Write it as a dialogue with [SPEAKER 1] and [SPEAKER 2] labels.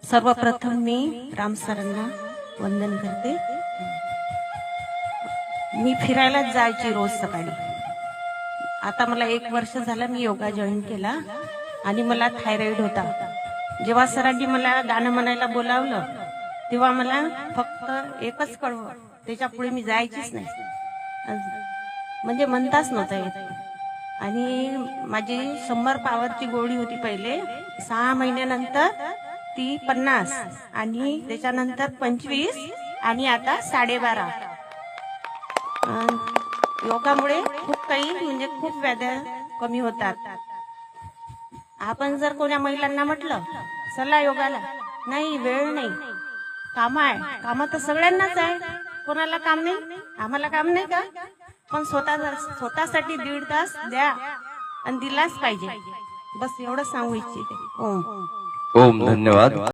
[SPEAKER 1] सर्वप्रथम मी राम सरांना वंदन करते। मी फिरायला जायची रोज सकाळी। आता मला 1 वर्ष झालं मी योगा जॉईन केला आणि मला थायरॉइड होता। जेव्हा सरांनी मला गाणं म्हणायला बोलावलं तेव्हा मला फक्त एकच कळवं, त्याच्यापुढे मी जायचीच नाही, म्हणजे म्हणताच नव्हतं येत। आणि माझी 100 पॉवरची गोळी होती पहिले, 6 महिन्यानंतर ती 50 आणि त्याच्यानंतर 25 आणि आता 12.5। योगामुळे खूप काही म्हणजे खूप व्याध्या कमी होतात। आपण जर कोणा महिलांना म्हटलं चला योगाला, नाही वेळ नाही, काम आहे, काम तर सगळ्यांनाच आहे, कोणाला काम नाही, आम्हाला काम नाही का? पण स्वतःसाठी 1.5 तास द्या आणि दिलाच पाहिजे, बस एवढं सांगू इच्छिते। ओम
[SPEAKER 2] ओम धन्यवाद।